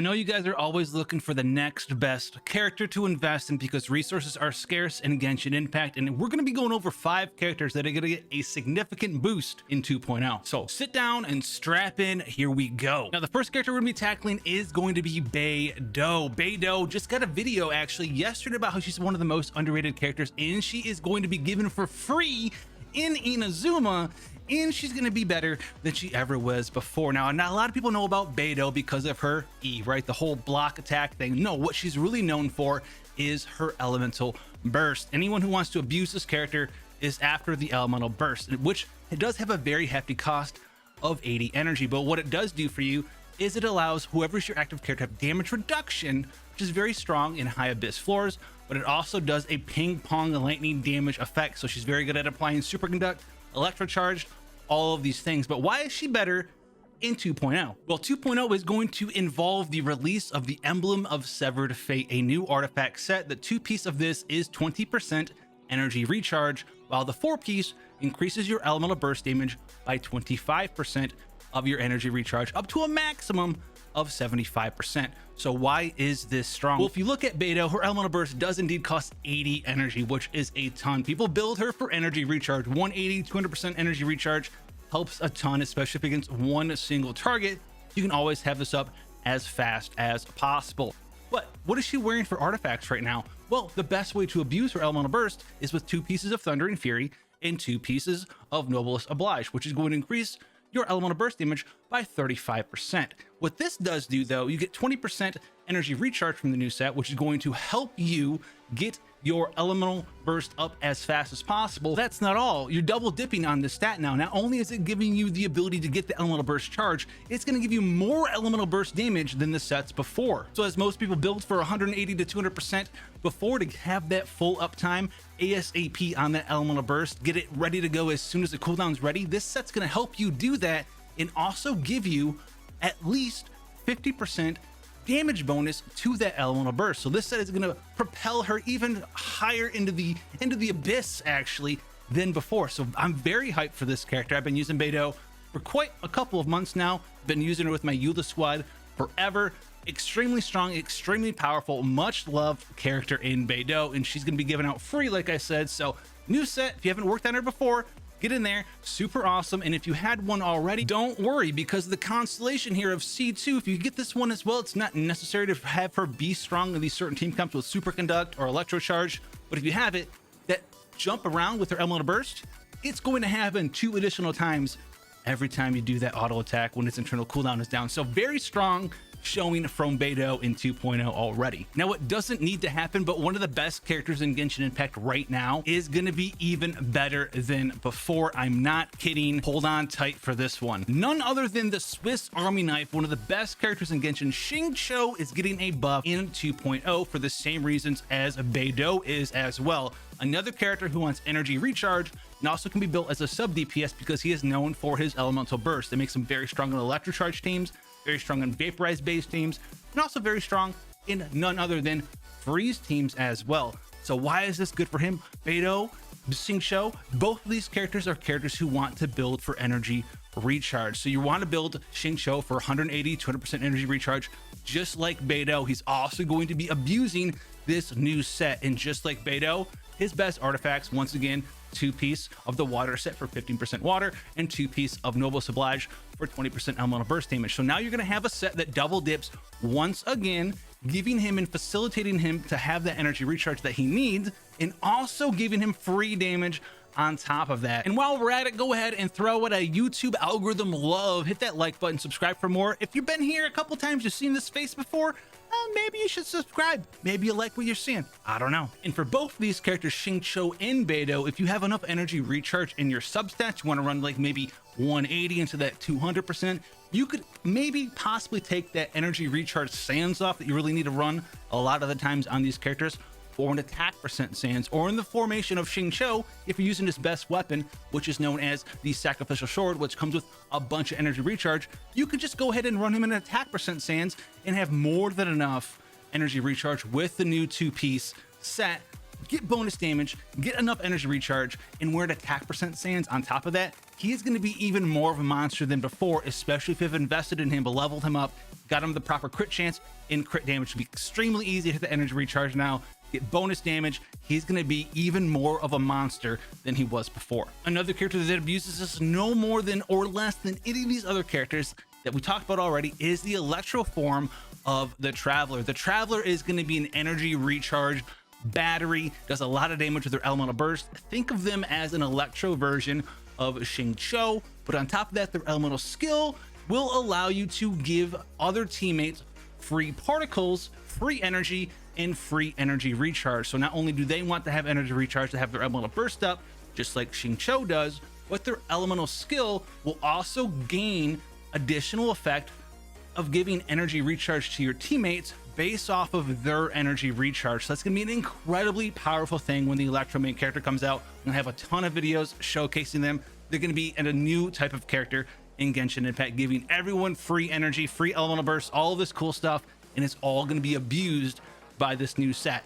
I know you guys are always looking for the next best character to invest in because resources are scarce in Genshin Impact, and we're going to be going over 5 characters that are going to get a significant boost in 2.0. So sit down and strap in, here we go. Now the first character we're going to be tackling is going to be Beidou. Beidou just got a video actually yesterday about how she's one of the most underrated characters, and she is going to be given for free in Inazuma, and she's going to be better than she ever was before. Now, not a lot of people know about Beidou because of her E, right? The whole block attack thing. No, what she's really known for is her elemental burst. Anyone who wants to abuse this character is after the elemental burst, which it does have a very hefty cost of 80 energy. But what it does do for you is it allows whoever's your active character to have damage reduction, which is very strong in high abyss floors, but it also does a ping pong lightning damage effect. So she's very good at applying superconduct, electro charged, all of these things. But why is she better in 2.0? Well, 2.0 is going to involve the release of the Emblem of Severed Fate, a new artifact set. The 2-piece of this is 20% energy recharge, while the 4-piece increases your elemental burst damage by 25% of your energy recharge, up to a maximum of 75%. So why is this strong? Well, if you look at Beidou, her elemental burst does indeed cost 80 energy, which is a ton. People build her for energy recharge. 180, 200% energy recharge helps a ton, especially if against one single target. You can always have this up as fast as possible. But what is she wearing for artifacts right now? Well, the best way to abuse her elemental burst is with 2 pieces of Thundering Fury and 2 pieces of Noblest Oblige, which is going to increase your elemental burst damage by 35%. What this does do, though, you get 20% energy recharge from the new set, which is going to help you get your elemental burst up as fast as possible. That's not all. You're double dipping on this stat now. Not only is it giving you the ability to get the elemental burst charge, it's going to give you more elemental burst damage than the sets before. So as most people build for 180 to 200% before, to have that full uptime ASAP on that elemental burst, get it ready to go as soon as the cooldown's ready, this set's going to help you do that and also give you at least 50% damage bonus to that elemental burst. So this set is going to propel her even higher into the abyss actually than before. So I'm very hyped for this character. I've been using Beidou for quite a couple of months now. Been using her with my Eula squad forever. Extremely strong, extremely powerful, much loved character in Beidou, and she's going to be given out free, like I said. So new set, if you haven't worked on her before, get in there, super awesome. And if you had one already, don't worry, because the constellation here of C2, if you get this one as well, it's not necessary to have her be strong in these certain team comps with superconduct or electro charge, but if you have it, that jump around with her elemental burst, it's going to happen 2 additional times every time you do that auto attack when its internal cooldown is down. So very strong showing from Beidou in 2.0 already. Now, it doesn't need to happen, but one of the best characters in Genshin Impact right now is going to be even better than before. I'm not kidding. Hold on tight for this one. None other than the Swiss Army Knife, one of the best characters in Genshin. Xingqiu is getting a buff in 2.0 for the same reasons as Beidou is as well. Another character who wants energy recharge and also can be built as a sub DPS because he is known for his elemental burst. That makes him very strong in electro charge teams, very strong in vaporized base teams, and also very strong in none other than freeze teams as well. So why is this good for him? Beidou, Xingqiu, both of these characters are characters who want to build for energy recharge. So you want to build Xingqiu for 180, 200% energy recharge, just like Beidou. He's also going to be abusing this new set, and just like Beidou, his best artifacts, once again, 2-piece of the water set for 15% water and 2-piece of Noblest Oblige for 20% elemental burst damage. So now you're going to have a set that double dips once again, giving him and facilitating him to have that energy recharge that he needs, and also giving him free damage on top of that. And while we're at it, go ahead and throw it a YouTube algorithm love. Hit that like button, subscribe for more. If you've been here a couple times, you've seen this face before, maybe you should subscribe. Maybe you like what you're seeing. I don't know. And for both these characters, Xingqiu and Beidou, if you have enough energy recharge in your substats, you want to run like maybe 180 into that 200%, you could maybe possibly take that energy recharge sands off that you really need to run a lot of the times on these characters for an attack percent sands, or in the formation of Xingqiu if you're using his best weapon, which is known as the Sacrificial Sword, which comes with a bunch of energy recharge. You could just go ahead and run him in an attack percent sands and have more than enough energy recharge with the new 2-piece set, get bonus damage, get enough energy recharge, and wear an attack percent sands on top of that. He is going to be even more of a monster than before, especially if you've invested in him, leveled him up, got him the proper crit chance, and crit damage to be extremely easy to hit the energy recharge now, get bonus damage. He's going to be even more of a monster than he was before. Another character that abuses this no more than or less than any of these other characters that we talked about already is the Electro form of the Traveler. The Traveler is going to be an energy recharge battery, does a lot of damage with their elemental burst. Think of them as an Electro version of Xingqiu, but on top of that, their elemental skill will allow you to give other teammates free particles, free energy, and free energy recharge. So not only do they want to have energy recharge to have their elemental burst up, just like Xingqiu does, but their elemental skill will also gain additional effect of giving energy recharge to your teammates based off of their energy recharge. So that's going to be an incredibly powerful thing when the Electro main character comes out. I'm going to have a ton of videos showcasing them. They're going to be in a new type of character in Genshin Impact, giving everyone free energy, free elemental bursts, all of this cool stuff, and it's all going to be abused by this new set,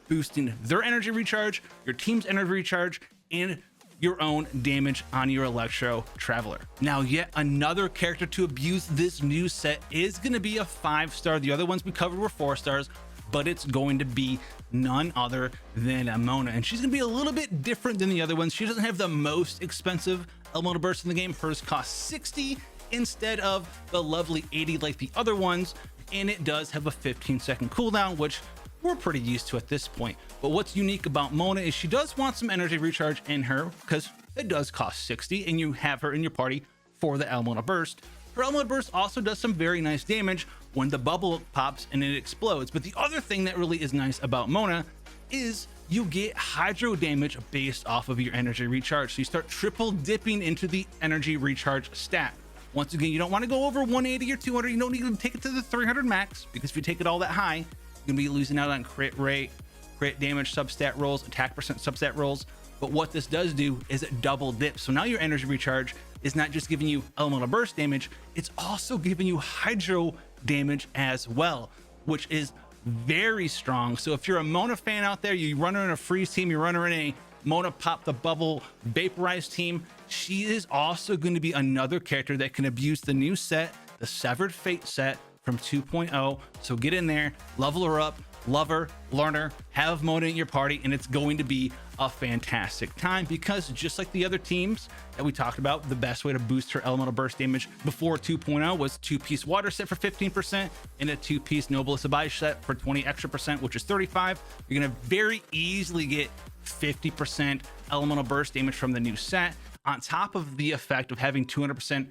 boosting their energy recharge, your team's energy recharge, and your own damage on your Electro Traveler. Now, yet another character to abuse this new set is going to be a 5-star. The other ones we covered were 4 stars, but it's going to be none other than Mona, and she's going to be a little bit different than the other ones. She doesn't have the most expensive elemental burst in the game. Hers costs 60 instead of the lovely 80 like the other ones, and it does have a 15-second cooldown, which we're pretty used to at this point. But what's unique about Mona is she does want some energy recharge in her, because it does cost 60 and you have her in your party for the elemental burst. Her elemental burst also does some very nice damage when the bubble pops and it explodes. But the other thing that really is nice about Mona is you get hydro damage based off of your energy recharge. So you start triple dipping into the energy recharge stat. Once again, you don't want to go over 180 or 200. You don't need to take it to the 300 max, because if you take it all that high, you're gonna be losing out on crit rate, crit damage substat rolls, attack percent substat rolls. But what this does do is it double dips. So now your energy recharge is not just giving you elemental burst damage, it's also giving you hydro damage as well, which is very strong. So if you're a Mona fan out there, you run her in a freeze team, you run her in a Mona pop the bubble vaporize team, she is also going to be another character that can abuse the new set, the Severed Fate set from 2.0. So get in there, level her up, love her, learn her, have Mona in your party, and it's going to be a fantastic time, because just like the other teams that we talked about, the best way to boost her elemental burst damage before 2.0 was 2-piece water set for 15% and a 2-piece Noblesse Oblige set for 20 extra percent, which is 35. You're gonna very easily get 50% elemental burst damage from the new set, on top of the effect of having 200%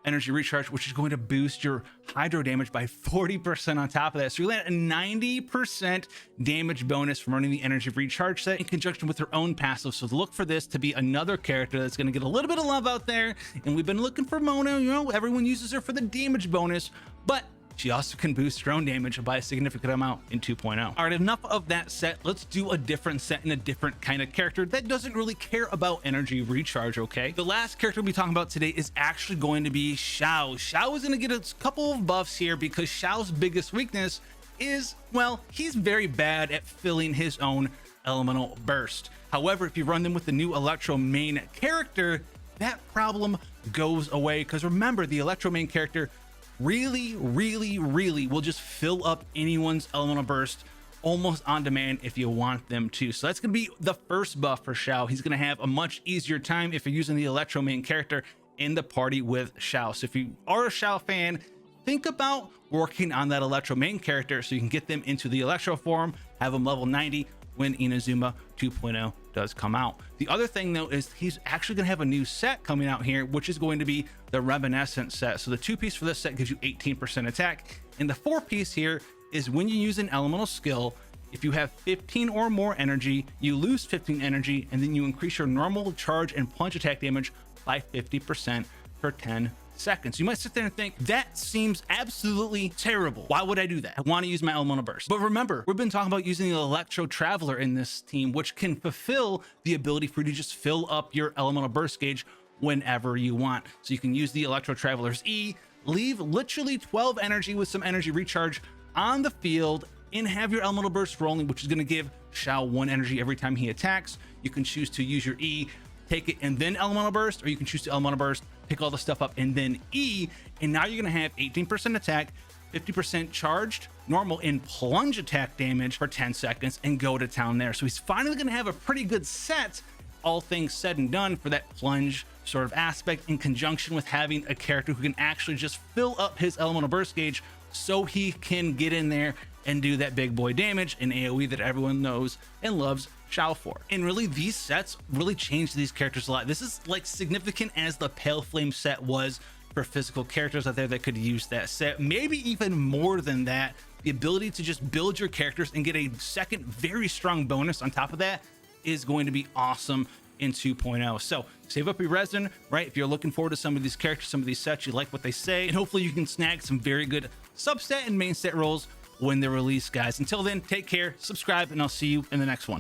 energy recharge, which is going to boost your hydro damage by 40% on top of that. So you land a 90% damage bonus from running the energy recharge set in conjunction with her own passive. So look for this to be another character that's going to get a little bit of love out there. And we've been looking for Mona, you know, everyone uses her for the damage bonus, but she also can boost her own damage by a significant amount in 2.0. All right, enough of that set. Let's do a different set and a different kind of character that doesn't really care about energy recharge, okay? The last character we'll be talking about today is actually going to be Xiao. Xiao is going to get a couple of buffs here, because Xiao's biggest weakness is, well, he's very bad at filling his own elemental burst. However, if you run them with the new Electro main character, that problem goes away, because remember, the Electro main character really will just fill up anyone's elemental burst almost on demand if you want them to. So that's going to be the first buff for Xiao. He's going to have a much easier time if you're using the Electro main character in the party with Xiao. So if you are a Xiao fan, think about working on that Electro main character so you can get them into the Electro form, have them level 90 when Inazuma 2.0 does come out. The other thing though is he's actually going to have a new set coming out here, which is going to be the Reminiscent set. So the 2-piece for this set gives you 18% attack, and the 4-piece here is when you use an elemental skill, if you have 15 or more energy, you lose 15 energy, and then you increase your normal charge and punch attack damage by 50% for 10 seconds. You might sit there and think, that seems absolutely terrible. Why would I do that? I want to use my elemental burst. But remember, we've been talking about using the Electro Traveler in this team, which can fulfill the ability for you to just fill up your elemental burst gauge whenever you want. So you can use the Electro Traveler's E, leave literally 12 energy with some energy recharge on the field, and have your elemental burst rolling, which is going to give Xiao 1 energy every time he attacks. You can choose to use your E, take it, and then elemental burst, or you can choose to elemental burst, pick all the stuff up, and then E, and now you're going to have 18% attack, 50% charged, normal, and plunge attack damage for 10 seconds and go to town there. So he's finally going to have a pretty good set, all things said and done, for that plunge sort of aspect, in conjunction with having a character who can actually just fill up his elemental burst gauge so he can get in there and do that big boy damage in AoE that everyone knows and loves Xiao for. And really, these sets really changed these characters a lot. This is like significant as the Pale Flame set was for physical characters out there that could use that set. Maybe even more than that, the ability to just build your characters and get a second very strong bonus on top of that is going to be awesome in 2.0. So save up your resin, right? If you're looking forward to some of these characters, some of these sets, you like what they say, and hopefully you can snag some very good subset and main set rolls when they're released, guys. Until then, take care, subscribe, and I'll see you in the next one.